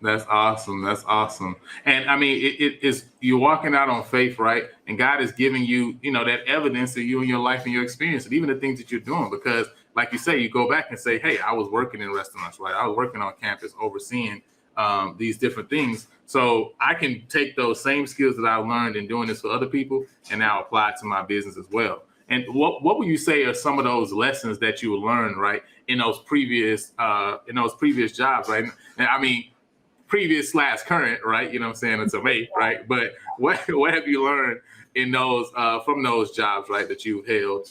That's awesome. That's awesome. And I mean, it is you're walking out on faith, right? And God is giving you, that evidence of you and your life and your experience, and even the things that you're doing. Because, like you say, you go back and say, "Hey, I was working in restaurants, right? I was working on campus, overseeing these different things. So I can take those same skills that I learned in doing this for other people, and now apply it to my business as well." And what would you say are some of those lessons that you learned, right, in those previous jobs, right? And I mean, previous slash current, right? You know what I'm saying? Until May, right? But what have you learned in those from those jobs, right, that you held,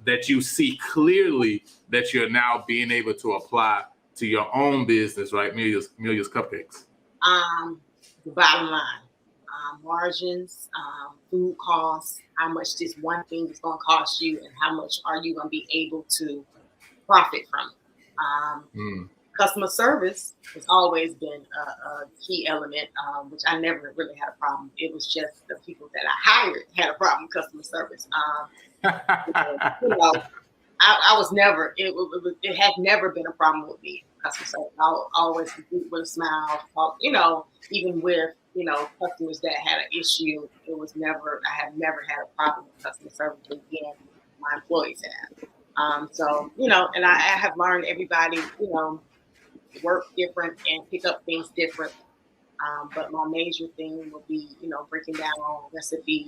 that you see clearly that you're now being able to apply to your own business, right? Millions Cupcakes. The bottom line, margins, food costs, how much this one thing is going to cost you, and how much are you going to be able to profit from it. Mm, Customer service has always been a key element, which I never really had a problem. It was just the people that I hired had a problem with customer service. You know, I was never, it had never been a problem with me, customer service. I'll always greet with a smile, talk, even with, customers that had an issue, I have never had a problem with customer service. Again, my employees have. So, and I have learned everybody, work different and pick up things different. But my major thing would be, breaking down recipes,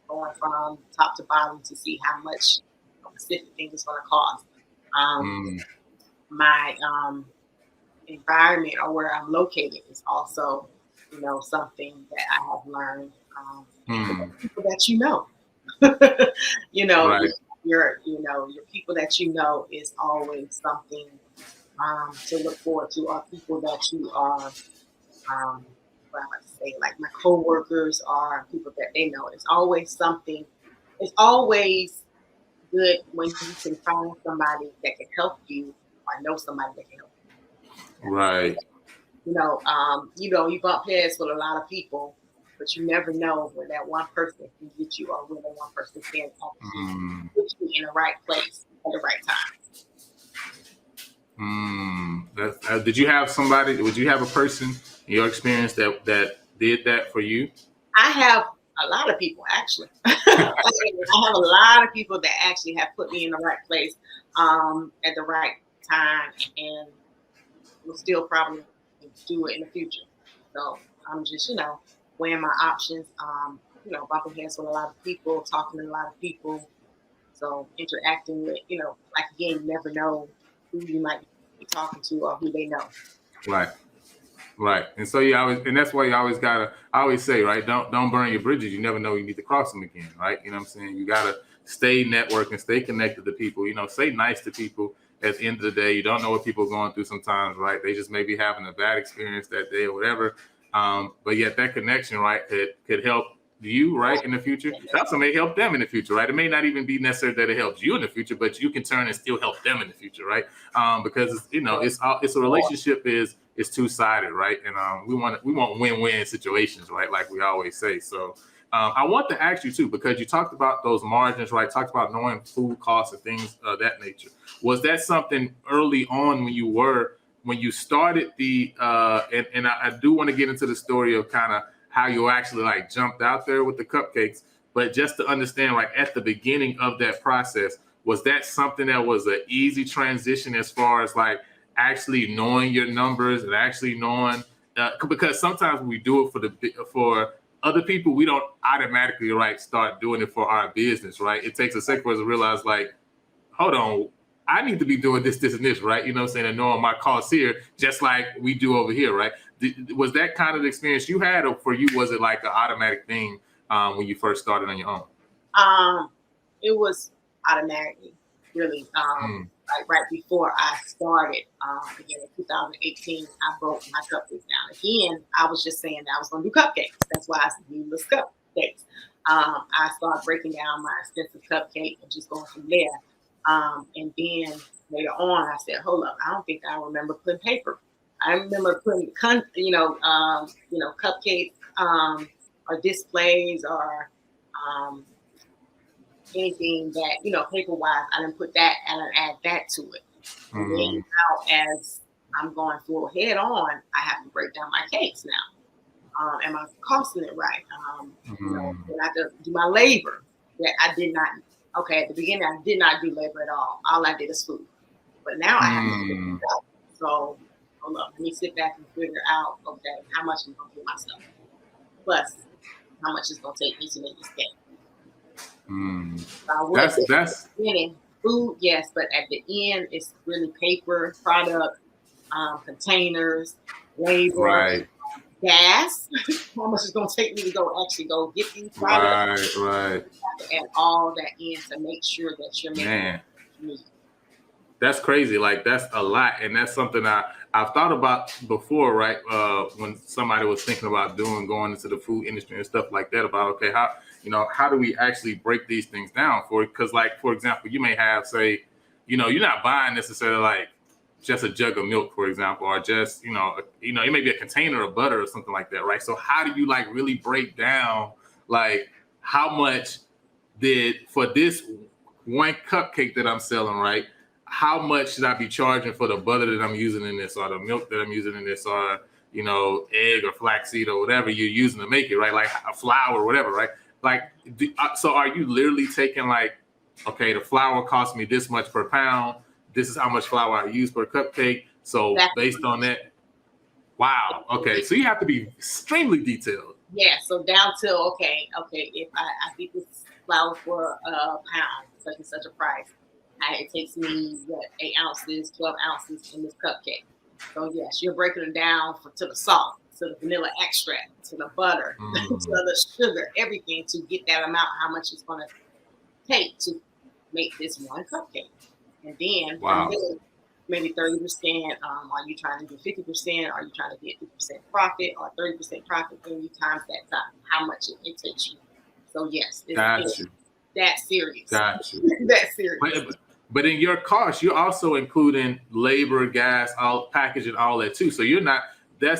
going from top to bottom to see how much a specific thing is going to cost. Um, mm, my environment or where I'm located is also, something that I have learned. And the mm. people that you know, Right. your people that is always something to look forward to, are people that you are, what am I about to say, like my coworkers are people that they know. It's always something, it's always good when you can find somebody that can help you, or know somebody that can help Right. you. You bump heads with a lot of people, but you never know when that one person can get you, or when that one person can actually Mm, put you in the right place at the right time. did you have somebody? Would you have a person in your experience that did that for you? I have a lot of people actually. I have a lot of people that actually have put me in the right place at the right time, and will still probably do it in the future. So I'm just, weighing my options, bumping heads with a lot of people, talking to a lot of people. So interacting with, like again, you never know who you might be talking to or who they know. Right. Right. And so you always, and that's why you always gotta. I always say, right, don't burn your bridges. You never know you need to cross them again, right? You know what I'm saying? You gotta stay networking, stay connected to people. Stay nice to people. At the end of the day, you don't know what people are going through sometimes, right? They just may be having a bad experience that day or whatever. But yet that connection, right, could help you, right, in the future. It also may help them in the future, right? It may not even be necessary that it helps you in the future, but you can turn and still help them in the future, right? Because it's a relationship is two sided, right? And we want win-win situations, right? Like we always say. So I want to ask you too, because you talked about those margins, right? Talked about knowing food costs and things of that nature. Was that something early on when you started and I do want to get into the story of kind of how you actually like jumped out there with the cupcakes, but just to understand, like at the beginning of that process, was that something that was an easy transition as far as like actually knowing your numbers and actually knowing because sometimes when we do it for other people, we don't automatically right start doing it for our business, right? It takes a second for us to realize like, hold on, I need to be doing this, this, and this, right? You know what I'm saying? And knowing my costs here, just like we do over here, right? Was that kind of the experience you had, or for you, was it like an automatic thing when you first started on your own? Um, it was automatically, really. Mm, Like right before I started, again in 2018, I broke my cupcakes down. Again, I was just saying that I was going to do cupcakes. That's why I said needless cupcakes. I started breaking down my expensive cupcake and just going from there. And then later on, I said, "Hold up! I don't think I remember putting paper. I remember putting, cupcakes or displays or um, anything that paper wise. I didn't put that. I didn't add that to it. And then mm, now as I'm going full head on, I have to break down my cakes now. Am I costing it right? And I have to do my labor that I did not. Okay, at the beginning, I did not do labor at all. All I did is food. But now I have to do it. So, hold up, let me sit back and figure out, okay, how much I'm going to give myself. Plus, how much it's going to take me to make this cake. So that's beginning, food, yes, but at the end, it's really paper, product, containers, labor, gas. How much it's going to take me to actually go get these products? Right. And all that in to make sure that you're making me. That's crazy. Like, that's a lot, and that's something I've thought about before, right? When somebody was thinking about going into the food industry and stuff like that, about, okay, how do we actually break these things down because, like, for example, you may have, say, you're not buying necessarily like just a jug of milk, for example, or just, it may be a container of butter or something like that, right? So how do you like really break down, like, how much for this one cupcake that I'm selling, right? How much should I be charging for the butter that I'm using in this, or the milk that I'm using in this, or, egg or flaxseed or whatever you're using to make it, right? Like a flour or whatever, right? Like, so are you literally taking, like, okay, the flour costs me this much per pound. This is how much flour I use per cupcake. So based on that, wow. Okay, so you have to be extremely detailed. Yeah, so down to, okay, if I get this flour for a pound, such and such a price, it takes me 8 ounces, 12 ounces in this cupcake. So yes, you're breaking it down to the salt, to the vanilla extract, to the butter, to the sugar, everything to get that amount, how much it's going to take to make this one cupcake. And then from there, maybe 30%, are you trying to do 50%? Are you trying to get 50% profit or 30% profit? Then you times that time, how much it takes you. So yes, it's that serious. Got you. That serious. But in your cost, you're also including labor, gas, all packaging, all that too. So you're not. I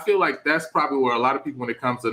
feel like that's probably where a lot of people, when it comes to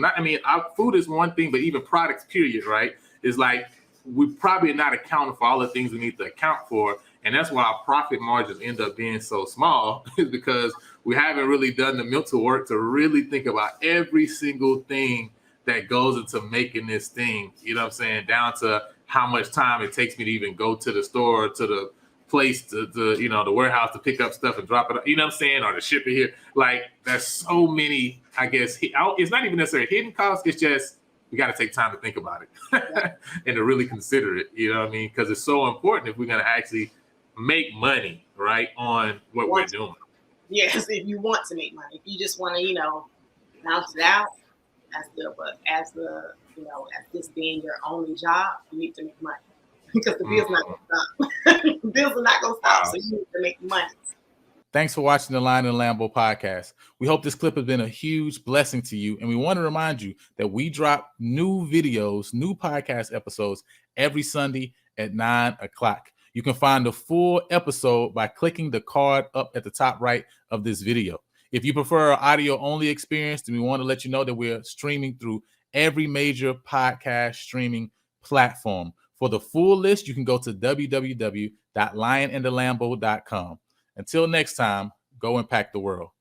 food is one thing, but even products, period, right? Is like, we probably not accounting for all the things we need to account for. And that's why our profit margins end up being so small, is because we haven't really done the mental work to really think about every single thing that goes into making this thing, you know what I'm saying, down to how much time it takes me to even go to the store, to the place, to the warehouse to pick up stuff and drop it, you know what I'm saying, or to ship it here. Like, there's so many, I guess, it's not even necessarily hidden costs, it's just, we got to take time to think about it and to really consider it, you know what I mean? Because it's so important if we're going to actually make money, right, on what we're doing. Yes, if you want to make money. If you just want to, bounce it out, that's good. But as this being your only job, you need to make money. Because the bills not going to stop. The bills are not going to stop, so you need to make money. Thanks for watching the Lion and Lambo podcast. We hope this clip has been a huge blessing to you. And we want to remind you that we drop new videos, new podcast episodes every Sunday at 9 o'clock. You can find the full episode by clicking the card up at the top right of this video. If you prefer an audio-only experience, then we want to let you know that we're streaming through every major podcast streaming platform. For the full list, you can go to www.lionandthelambo.com. Until next time, go impact the world.